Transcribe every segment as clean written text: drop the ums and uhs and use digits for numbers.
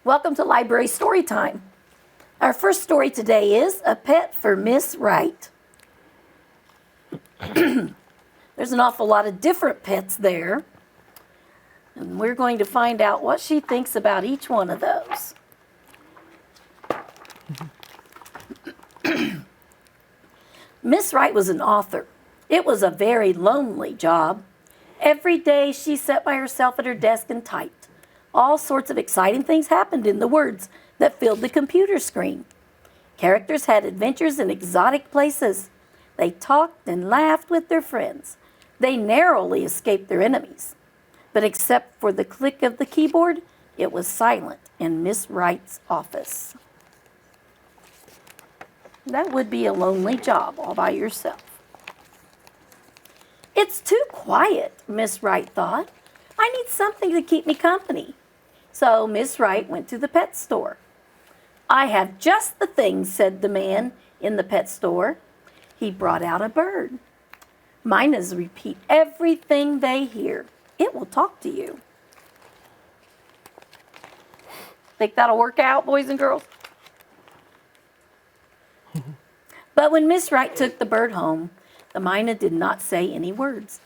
Welcome to Library Storytime. Our first story today is A Pet for Miss Wright. There's an awful lot of different pets there, and we're going to find out what she thinks about each one of those. Miss Wright was an author. It was a very lonely job. Every day she sat by herself at her desk and typed. All sorts of exciting things happened in the words that filled the computer screen. Characters had adventures in exotic places. They talked and laughed with their friends. They narrowly escaped their enemies. But except for the click of the keyboard, it was silent in Miss Wright's office. That would be a lonely job all by yourself. It's too quiet, Miss Wright thought. I need something to keep me company. So Miss Wright went to the pet store. I have just the thing, said the man in the pet store. He brought out a bird. Mynas repeat everything they hear. It will talk to you. Think that'll work out, boys and girls? But when Miss Wright took the bird home, the Myna did not say any words.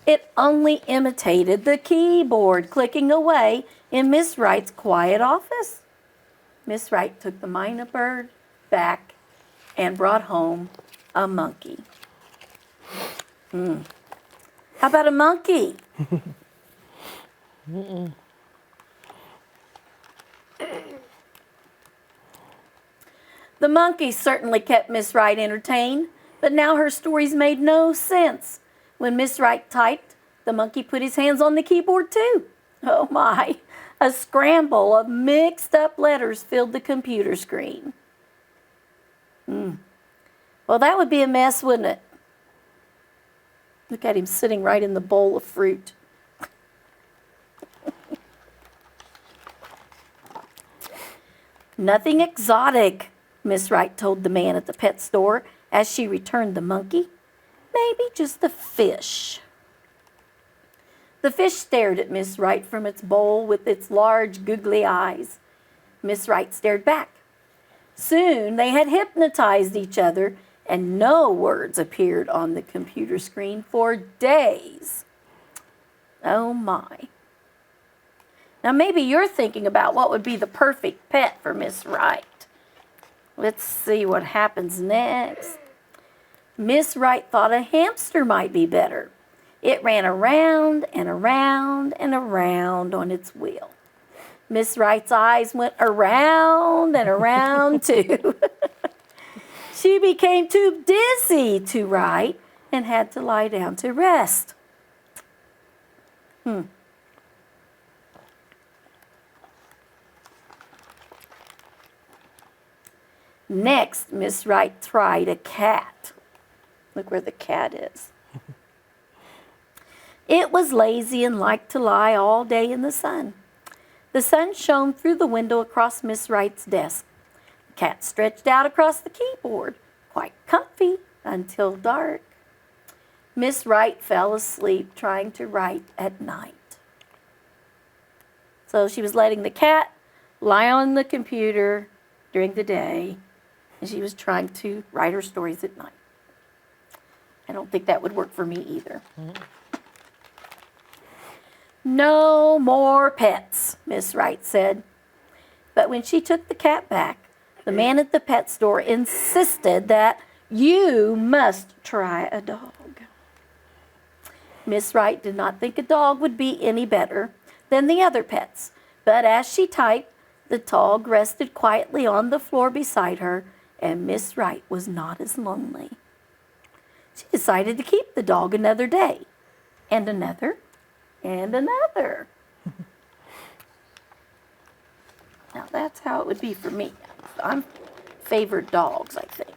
It only imitated the keyboard clicking away in Miss Wright's quiet office. Miss Wright took the Myna bird back and brought home a monkey. How about a monkey? The monkey certainly kept Miss Wright entertained, but now her stories made no sense. When Miss Wright typed, the monkey put his hands on the keyboard too. Oh my, a scramble of mixed up letters filled the computer screen. Well, that would be a mess, wouldn't it? Look at him sitting right in the bowl of fruit. Nothing exotic, Miss Wright told the man at the pet store as she returned the monkey. Maybe just a fish. The fish stared at Miss Wright from its bowl with its large, googly eyes. Miss Wright stared back. Soon they had hypnotized each other, and no words appeared on the computer screen for days. Oh my. Now maybe you're thinking about what would be the perfect pet for Miss Wright. Let's see what happens next. Miss Wright thought a hamster might be better. It ran around and around and around on its wheel. Miss Wright's eyes went around and around too. She became too dizzy to write and had to lie down to rest. Next, Miss Wright tried a cat. Look where the cat is. It was lazy and liked to lie all day in the sun. The sun shone through the window across Miss Wright's desk. The cat stretched out across the keyboard, quite comfy until dark. Miss Wright fell asleep trying to write at night. So she was letting the cat lie on the computer during the day, and she was trying to write her stories at night. I don't think that would work for me either. No more pets, Miss Wright said. But when she took the cat back, the man at the pet store insisted that you must try a dog. Miss Wright did not think a dog would be any better than the other pets, but as she typed, the dog rested quietly on the floor beside her, and Miss Wright was not as lonely. She decided to keep the dog another day, and another, and another. Now that's how it would be for me. I'm favored dogs, I think.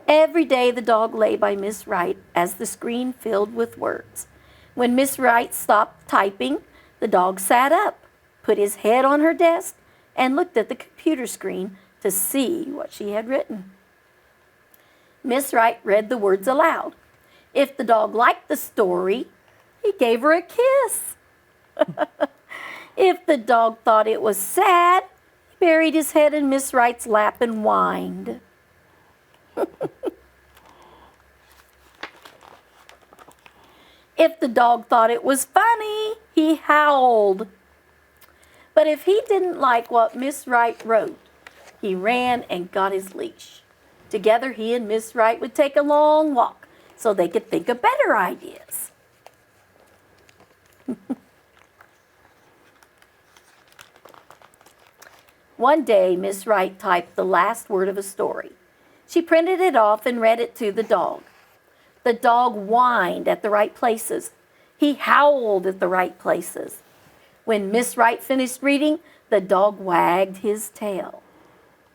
Every day the dog lay by Miss Wright as the screen filled with words. When Miss Wright stopped typing, the dog sat up, put his head on her desk, and looked at the computer screen to see what she had written. Miss Wright read the words aloud. If the dog liked the story, he gave her a kiss. If the dog thought it was sad, he buried his head in Miss Wright's lap and whined. If the dog thought it was funny, he howled. But if he didn't like what Miss Wright wrote, he ran and got his leash. Together, he and Miss Wright would take a long walk so they could think of better ideas. One day, Miss Wright typed the last word of a story. She printed it off and read it to the dog. The dog whined at the right places. He howled at the right places. When Miss Wright finished reading, the dog wagged his tail,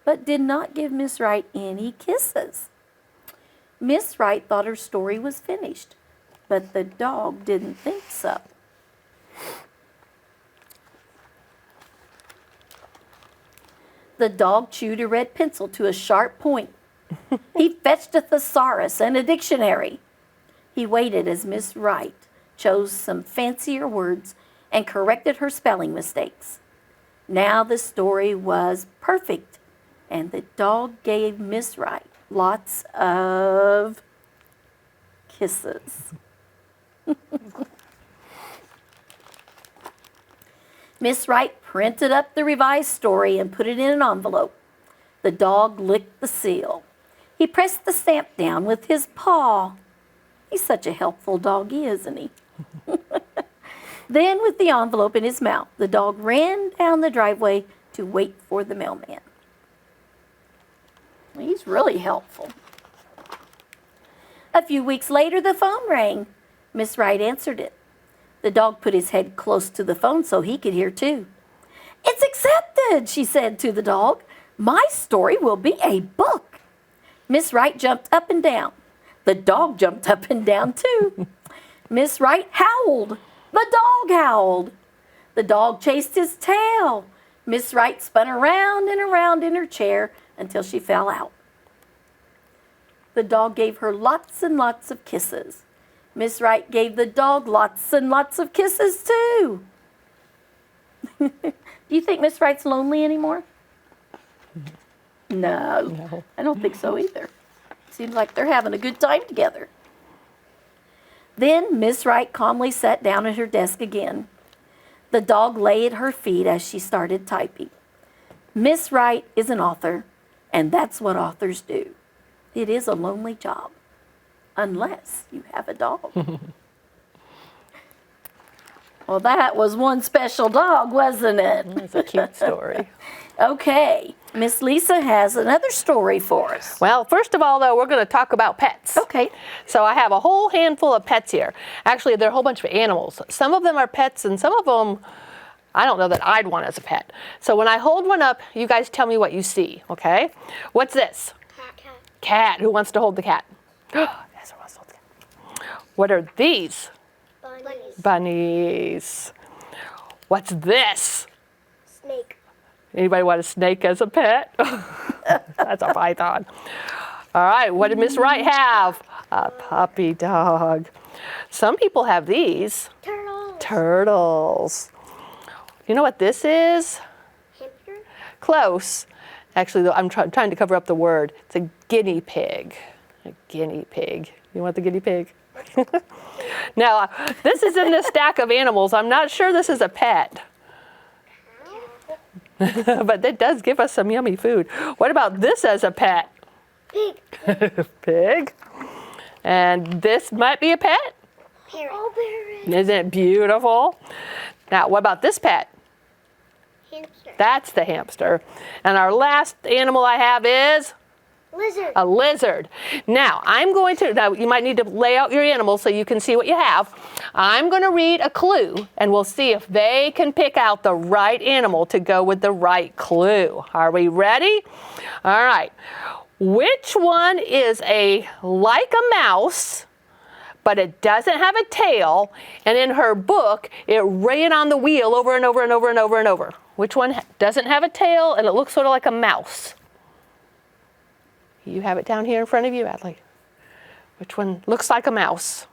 but did not give Miss Wright any kisses. Miss Wright thought her story was finished, but the dog didn't think so. The dog chewed a red pencil to a sharp point. He fetched a thesaurus and a dictionary. He waited as Miss Wright chose some fancier words and corrected her spelling mistakes. Now the story was perfect, and the dog gave Miss Wright lots of kisses. Miss Wright printed up the revised story and put it in an envelope. The dog licked the seal. He pressed the stamp down with his paw. He's such a helpful doggy, isn't he? Then, with the envelope in his mouth, the dog ran down the driveway to wait for the mailman. He's really helpful. A few weeks later, the phone rang. Miss Wright answered it. The dog put his head close to the phone so he could hear too. "It's accepted," she said to the dog. "My story will be a book." Miss Wright jumped up and down. The dog jumped up and down too. Miss Wright howled. The dog howled. The dog chased his tail. Miss Wright spun around and around in her chair until she fell out. The dog gave her lots and lots of kisses. Miss Wright gave the dog lots and lots of kisses too. Do you think Miss Wright's lonely anymore? No, I don't think so either. Seems like they're having a good time together. Then Miss Wright calmly sat down at her desk again. The dog lay at her feet as she started typing. Miss Wright is an author, and that's what authors do. It is a lonely job, unless you have a dog. Well, that was one special dog, wasn't it? It's a cute story. Okay, Miss Lisa has another story for us. Well, first of all, though, we're going to talk about pets. Okay. So I have a whole handful of pets here. Actually, there are a whole bunch of animals. Some of them are pets, and some of them I don't know that I'd want as a pet. So when I hold one up, you guys tell me what you see, okay? What's this? Cat. Cat. Who wants to hold the cat? Ezra wants to hold the cat. What are these? Bunnies. Bunnies. What's this? Snake. Anybody want a snake as a pet? That's a python. All right, what did Miss Wright have? A puppy dog. Some people have these. Turtles. Turtles. You know what this is? Hamster. Close. Actually, though, I'm trying to cover up the word. It's a guinea pig. A guinea pig. You want the guinea pig? Now, this is in the stack of animals. I'm not sure this is a pet. But it does give us some yummy food. What about this as a pet? Pig. Pig. And this might be a pet. Parrot. Oh, parrot. Isn't it beautiful? Now, what about this pet? Hamster. That's the hamster. And our last animal I have is Lizard. a lizard. Now, now you might need to lay out your animals so you can see what you have. I'm going to read a clue, and we'll see if they can pick out the right animal to go with the right clue. Are we ready? All right. Which one is like a mouse, but it doesn't have a tail, and in her book, it ran on the wheel over and over and over and over and over? Which one doesn't have a tail, and it looks sort of like a mouse? You have it down here in front of you, Adley. Which one looks like a mouse?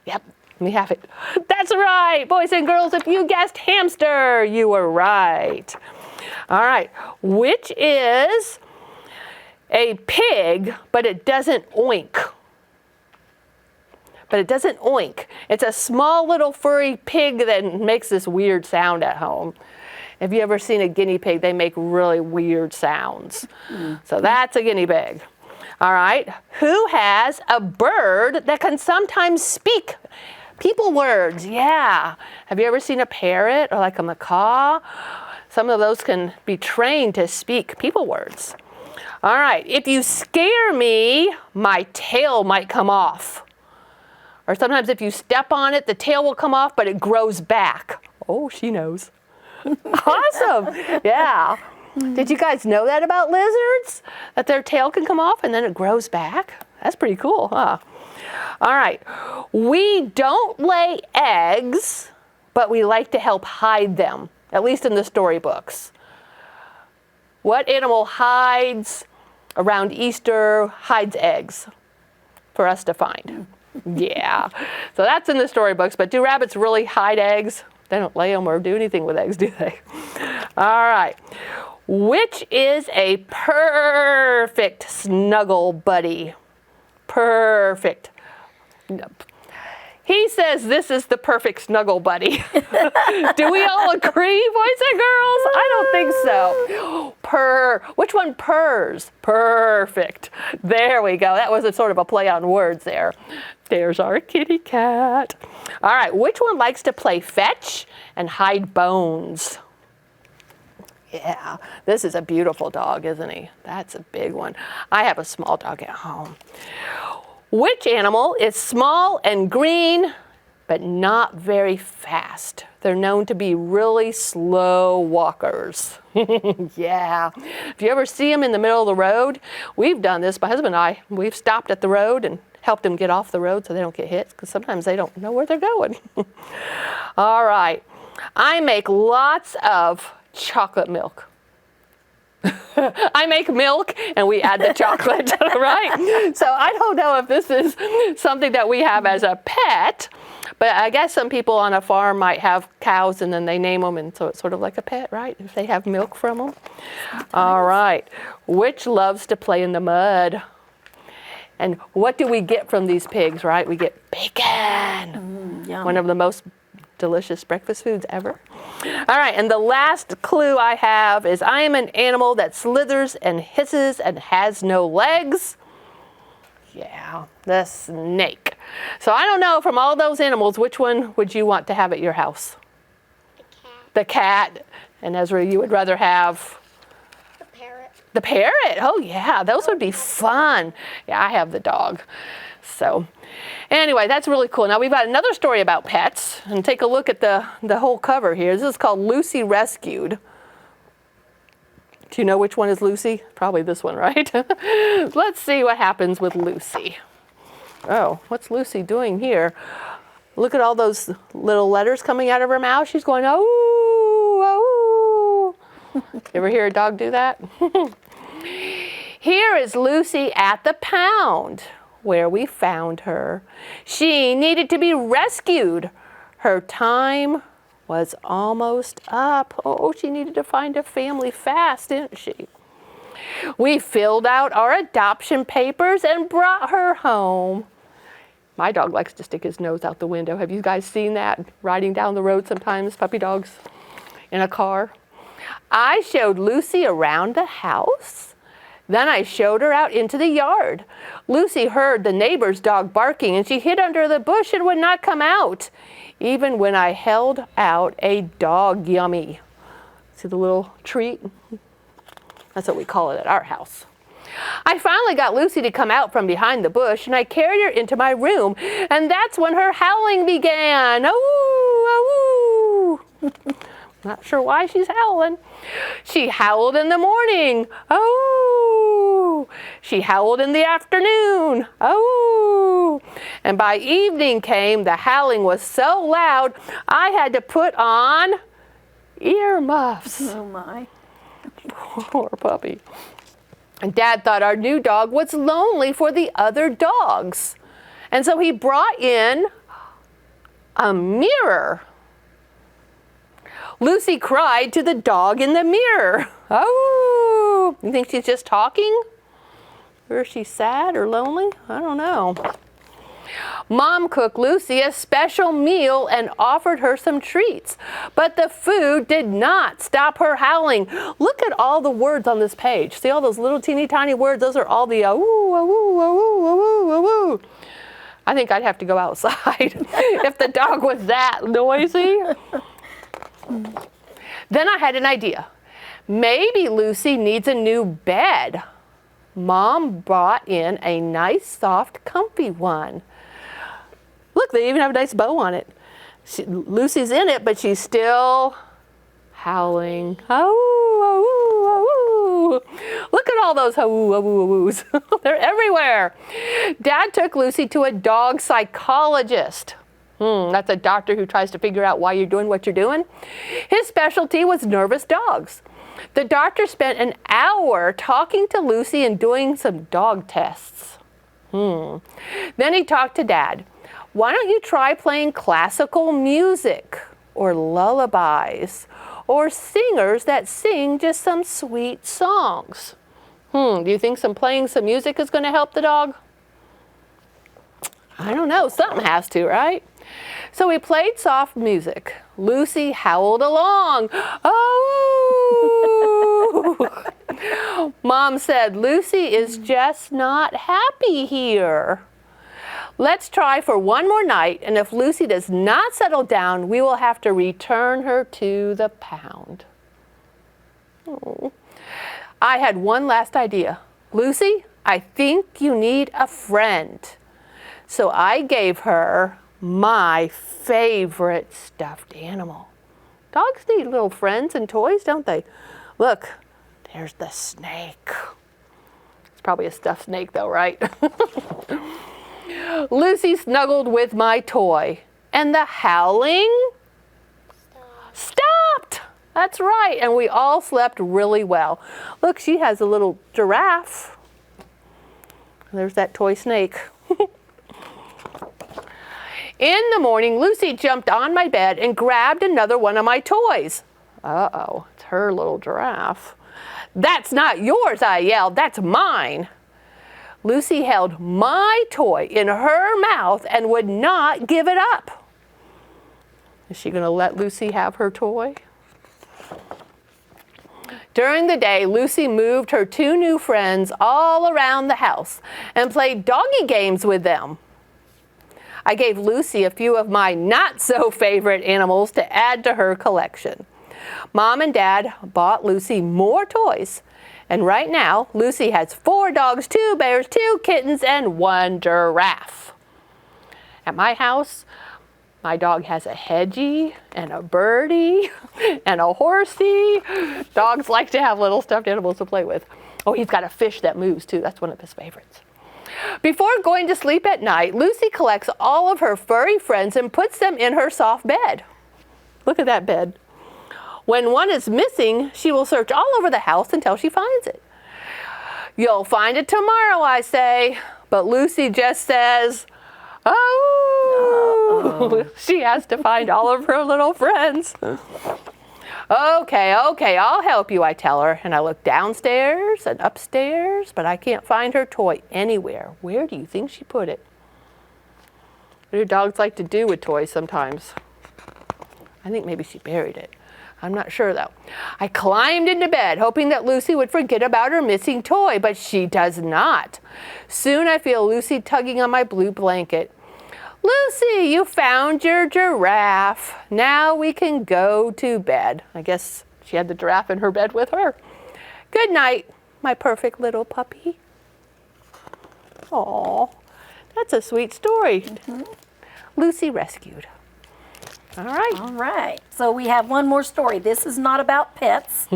Yep, Let me have it. That's right, boys and girls, if you guessed hamster, you were right. All right, which is a pig, but it doesn't oink. But it doesn't oink. It's a small little furry pig that makes this weird sound at home. Have you ever seen a guinea pig? They make really weird sounds. So that's a guinea pig. All right, who has a bird that can sometimes speak people words? Yeah. Have you ever seen a parrot or like a macaw? Some of those can be trained to speak people words. All right, if you scare me, my tail might come off. Or sometimes if you step on it, the tail will come off, but it grows back. Oh, she knows. Awesome. Yeah. Did you guys know that about lizards? That their tail can come off and then it grows back? That's pretty cool, huh? All right. We don't lay eggs, but we like to help hide them, at least in the storybooks. What animal hides around Easter, hides eggs for us to find? Yeah. So that's in the storybooks, but do rabbits really hide eggs? They don't lay them or do anything with eggs, do they? All right. Which is a perfect snuggle buddy? Perfect. He says this is the perfect snuggle buddy. Do we all agree, boys and girls? I don't think so. Which one purrs? Perfect. There we go. That was a sort of a play on words there. There's our kitty cat. All right, which one likes to play fetch and hide bones? Yeah, this is a beautiful dog, isn't he? That's a big one. I have a small dog at home. Which animal is small and green, but not very fast? They're known to be really slow walkers. Yeah. If you ever see them in the middle of the road, we've done this, my husband and I, we've stopped at the road and helped them get off the road so they don't get hit, because sometimes they don't know where they're going. All right. I make lots of chocolate milk. I make milk and we add the chocolate, right? So I don't know if this is something that we have as a pet, but I guess some people on a farm might have cows and then they name them, and so it's sort of like a pet, right? If they have milk from them. All right. Which loves to play in the mud? And what do we get from these pigs, right? We get bacon. One of the most delicious breakfast foods ever. All right, and the last clue I have is I am an animal that slithers and hisses and has no legs. Yeah, the snake. So I don't know, from all those animals, which one would you want to have at your house? The cat. And Ezra, you would rather have? The parrot. The parrot? Oh yeah, those would be fun. Yeah, I have the dog. So anyway, that's really cool. Now we've got another story about pets, and take a look at the whole cover here. This is called Lucy Rescued. Do you know which one is Lucy? Probably this one, right? Let's see what happens with Lucy. Oh, what's Lucy doing here? Look at all those little letters coming out of her mouth. She's going, oh, oh. You ever hear a dog do that? Here is Lucy at the pound, where we found her. She needed to be rescued. Her time was almost up. Oh, she needed to find a family fast, didn't she? We filled out our adoption papers and brought her home. My dog likes to stick his nose out the window. Have you guys seen that riding down the road sometimes, puppy dogs in a car? I showed Lucy around the house. Then I showed her out into the yard. Lucy heard the neighbor's dog barking, and she hid under the bush and would not come out, even when I held out a dog yummy. See the little treat? That's what we call it at our house. I finally got Lucy to come out from behind the bush, and I carried her into my room, and that's when her howling began. Oh, oh. Not sure why she's howling. She howled in the morning. Oh. She howled in the afternoon. Oh. And by evening came, the howling was so loud, I had to put on earmuffs. Oh my. Poor puppy. And Dad thought our new dog was lonely for the other dogs. And so he brought in A mirror. Lucy cried to the dog in the mirror. Oh, you think she's just talking? Or is she sad or lonely? I don't know. Mom cooked Lucy a special meal and offered her some treats, but the food did not stop her howling. Look at all the words on this page. See all those little teeny tiny words? Those are all the awoo, awoo, awoo, awoo, awoo. I think I'd have to go outside if the dog was that noisy. Then I had an idea. Maybe Lucy needs a new bed. Mom brought in a nice, soft, comfy one. Look, they even have a nice bow on it. Lucy's in it, but she's still howling. Oh, look at all those oh-oo. They're everywhere. Dad took Lucy to a dog psychologist. That's a doctor who tries to figure out why you're doing what you're doing. His specialty was nervous dogs. The doctor spent an hour talking to Lucy and doing some dog tests. Then he talked to Dad. Why don't you try playing classical music or lullabies or singers that sing just some sweet songs? Do you think playing some music is going to help the dog? I don't know. Something has to, right? So we played soft music. Lucy howled along. Oh! Mom said, Lucy is just not happy here. Let's try for one more night, and if Lucy does not settle down, we will have to return her to the pound. Oh. I had one last idea. Lucy, I think you need a friend. So I gave her my favorite stuffed animal. Dogs need little friends and toys, don't they? Look, there's the snake. It's probably a stuffed snake though, right? Lucy snuggled with my toy, and the howling stopped. That's right, and we all slept really well. Look, she has a little giraffe. There's that toy snake. In the morning, Lucy jumped on my bed and grabbed another one of my toys. Uh-oh, it's her little giraffe. That's not yours, I yelled. That's mine. Lucy held my toy in her mouth and would not give it up. Is she going to let Lucy have her toy? During the day, Lucy moved her two new friends all around the house and played doggy games with them. I gave Lucy a few of my not-so-favorite animals to add to her collection. Mom and Dad bought Lucy more toys. And right now, Lucy has 4 dogs, 2 bears, 2 kittens, and 1 giraffe. At my house, my dog has a hedgie and a birdie and a horsey. Dogs like to have little stuffed animals to play with. Oh, he's got a fish that moves too. That's one of his favorites. Before going to sleep at night, Lucy collects all of her furry friends and puts them in her soft bed. Look at that bed. When one is missing, she will search all over the house until she finds it. You'll find it tomorrow, I say. But Lucy just says, oh. She has to find all of her little friends. Okay, I'll help you, I tell her. And I look downstairs and upstairs, but I can't find her toy anywhere. Where do you think she put it? What do dogs like to do with toys sometimes? I think maybe she buried it. I'm not sure though. I climbed into bed, hoping that Lucy would forget about her missing toy, but she does not. Soon I feel Lucy tugging on my blue blanket. Lucy, you found your giraffe. Now we can go to bed. I guess she had the giraffe in her bed with her. Good night, my perfect little puppy. Aw, that's a sweet story. Lucy rescued. All right. All right. So we have one more story. This is not about pets.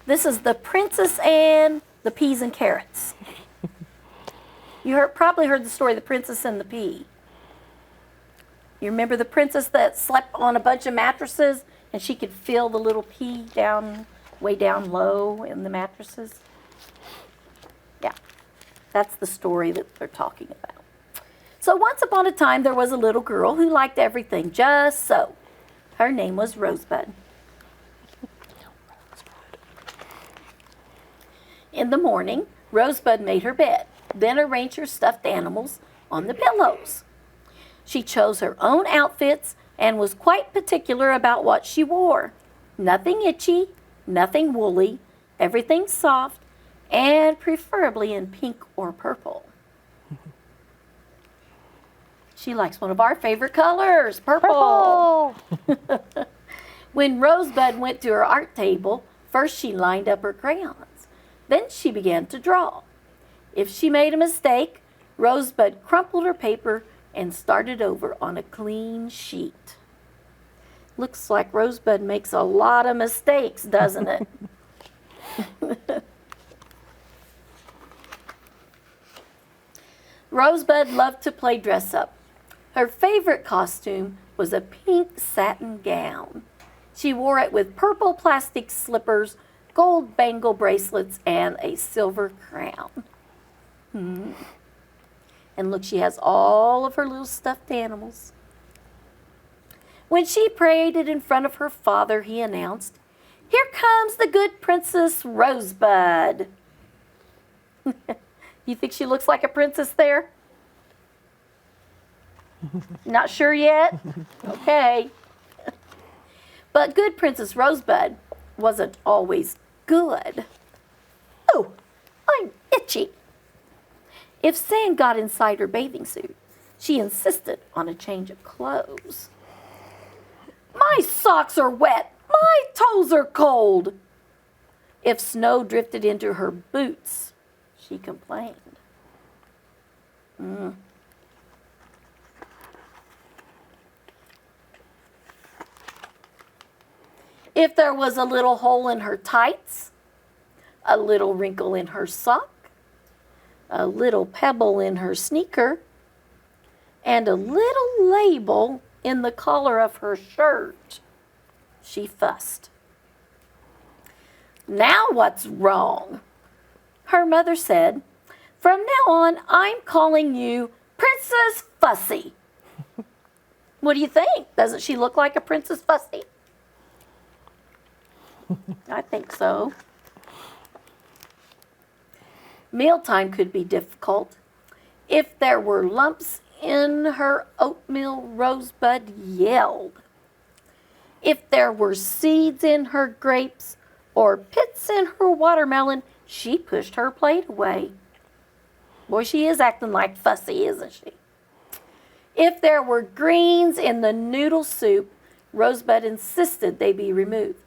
This is The Princess and the Peas and Carrots. You probably heard the story, The Princess and the Pea. You remember the princess that slept on a bunch of mattresses and she could feel the little pea way down low in the mattresses? Yeah. That's the story that they're talking about. So once upon a time, there was a little girl who liked everything just so. Her name was Rosebud. In the morning, Rosebud made her bed, then arranged her stuffed animals on the pillows. She chose her own outfits and was quite particular about what she wore. Nothing itchy, nothing woolly, everything soft, and preferably in pink or purple. She likes one of our favorite colors, purple. When Rosebud went to her art table, first she lined up her crayons. Then she began to draw. If she made a mistake, Rosebud crumpled her paper and started over on a clean sheet. Looks like Rosebud makes a lot of mistakes, doesn't it? Rosebud loved to play dress up. Her favorite costume was a pink satin gown. She wore it with purple plastic slippers, gold bangle bracelets, and a silver crown. And look, she has all of her little stuffed animals. When she paraded in front of her father, he announced, "Here comes the good Princess Rosebud." You think she looks like a princess there? Not sure yet? Okay. But good Princess Rosebud wasn't always good. Oh, I'm itchy. If sand got inside her bathing suit, she insisted on a change of clothes. My socks are wet. My toes are cold. If snow drifted into her boots, she complained. If there was a little hole in her tights, a little wrinkle in her sock, a little pebble in her sneaker, and a little label in the collar of her shirt, she fussed. Now what's wrong? Her mother said, "From now on, I'm calling you Princess Fussy." What do you think? Doesn't she look like a Princess Fussy? I think so. Mealtime could be difficult. If there were lumps in her oatmeal, Rosebud yelled. If there were seeds in her grapes or pits in her watermelon, she pushed her plate away. Boy, she is acting like Fussy, isn't she? If there were greens in the noodle soup, Rosebud insisted they be removed.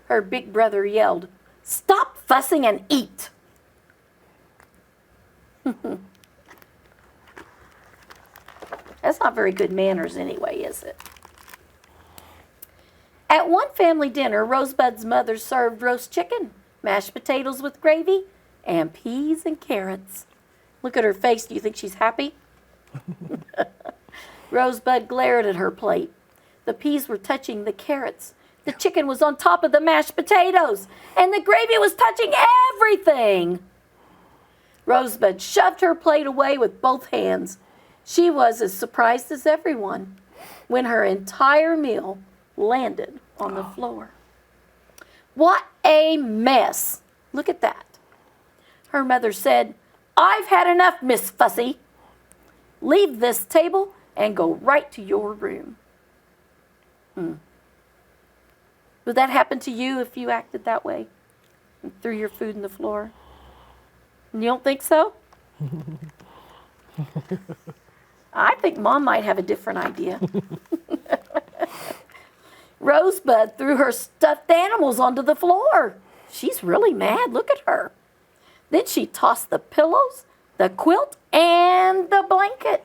Her big brother yelled, "Stop fussing and eat." That's not very good manners anyway, is it? At one family dinner, Rosebud's mother served roast chicken, mashed potatoes with gravy, and peas and carrots. Look at her face. Do you think she's happy? Rosebud glared at her plate. The peas were touching the carrots. The chicken was on top of the mashed potatoes, and the gravy was touching everything. Rosebud shoved her plate away with both hands. She was as surprised as everyone when her entire meal landed on the floor. What a mess! Look at that. Her mother said, "I've had enough, Miss Fussy. Leave this table and go right to your room." Would that happen to you if you acted that way and threw your food on the floor? You don't think so? I think Mom might have a different idea. Rosebud threw her stuffed animals onto the floor. She's really mad. Look at her. Then she tossed the pillows, the quilt, and the blanket.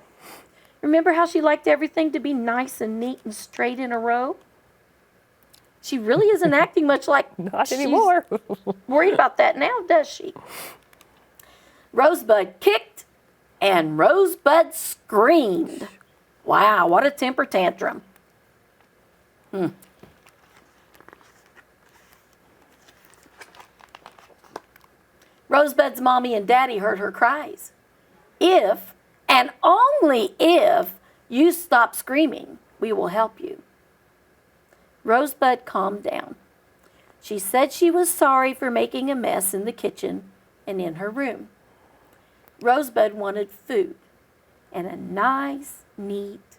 Remember how she liked everything to be nice and neat and straight in a row? She really isn't acting much like Not anymore. worried about that now, does she? Rosebud kicked and Rosebud screamed. Wow, what a temper tantrum. Rosebud's mommy and daddy heard her cries. If And only if you stop screaming, we will help you. Rosebud calmed down. She said she was sorry for making a mess in the kitchen and in her room. Rosebud wanted food and a nice, neat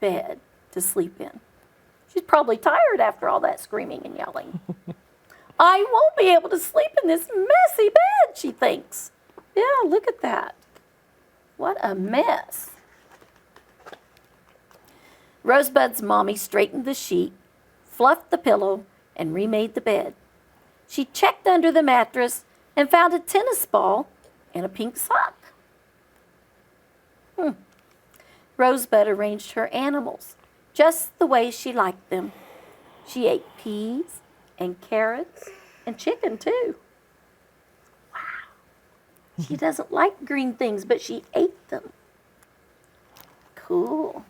bed to sleep in. She's probably tired after all that screaming and yelling. I won't be able to sleep in this messy bed, she thinks. Yeah, look at that. What a mess. Rosebud's mommy straightened the sheet, fluffed the pillow, and remade the bed. She checked under the mattress and found a tennis ball and a pink sock. Rosebud arranged her animals just the way she liked them. She ate peas and carrots and chicken too. Wow. She doesn't like green things, but she ate them. Cool.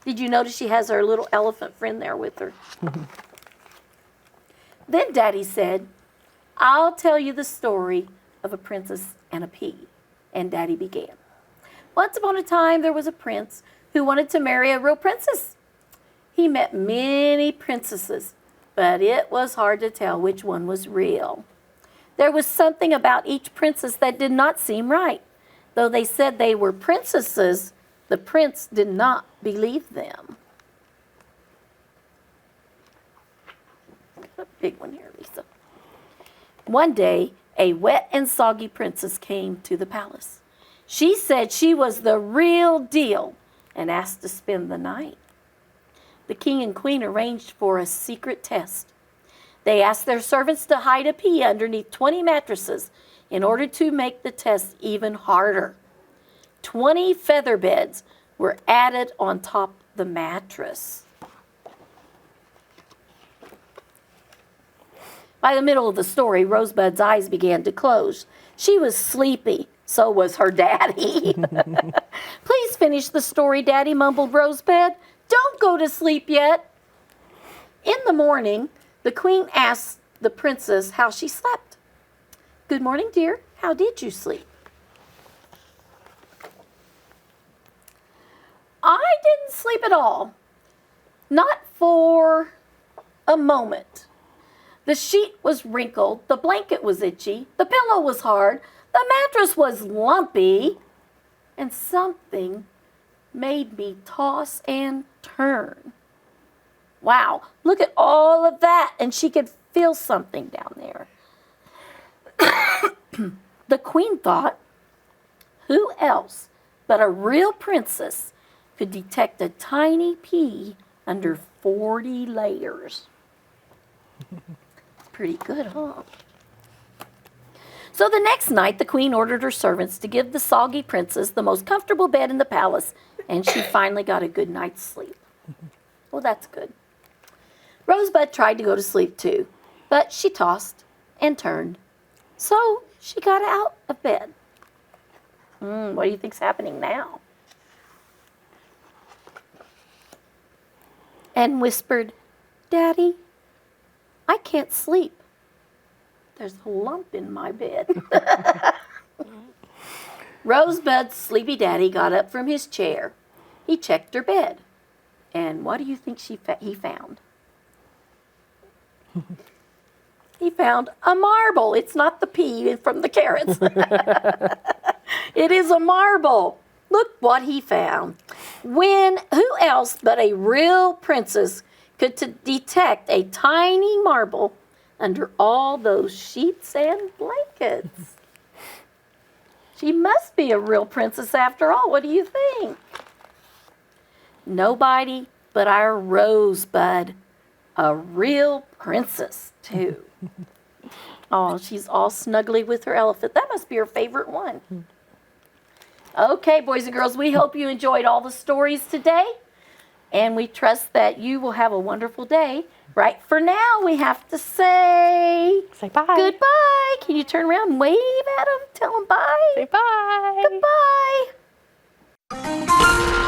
Did you notice she has her little elephant friend there with her? Then Daddy said, I'll tell you the story of a princess and a pea. And Daddy began. Once upon a time, there was a prince who wanted to marry a real princess. He met many princesses, but it was hard to tell which one was real. There was something about each princess that did not seem right. Though they said they were princesses, the prince did not believe them. A big one here, Lisa. One day, a wet and soggy princess came to the palace. She said she was the real deal and asked to spend the night. The king and queen arranged for a secret test. They asked their servants to hide a pea underneath 20 mattresses in order to make the test even harder. 20 feather beds were added on top of the mattress. By the middle of the story, Rosebud's eyes began to close. She was sleepy. So was her daddy. Please finish the story, Daddy, mumbled Rosebud. Don't go to sleep yet. In the morning, the queen asked the princess how she slept. Good morning, dear. How did you sleep? I didn't sleep at all. Not for a moment. The sheet was wrinkled, the blanket was itchy, the pillow was hard, the mattress was lumpy, and something made me toss and turn. Wow, look at all of that, and she could feel something down there. The queen thought, who else but a real princess could detect a tiny pea under 40 layers? Pretty good, huh? So the next night, the queen ordered her servants to give the soggy princess the most comfortable bed in the palace, and she finally got a good night's sleep. Well, that's good. Rosebud tried to go to sleep too, but she tossed and turned. So she got out of bed. What do you think's happening now? And whispered, Daddy, I can't sleep. There's a lump in my bed. Rosebud's sleepy daddy got up from his chair. He checked her bed. And what do you think he found? He found a marble. It's not the pea from the carrots. It is a marble. Look what he found. Who else but a real princess could detect a tiny marble under all those sheets and blankets? She must be a real princess after all. What do you think? Nobody but our Rosebud, a real princess too. Oh, she's all snuggly with her elephant. That must be her favorite one. Okay, boys and girls, we hope you enjoyed all the stories today. And we trust that you will have a wonderful day. Right for now, we have to say bye. Goodbye. Can you turn around and wave at them? Tell them bye. Say bye. Goodbye.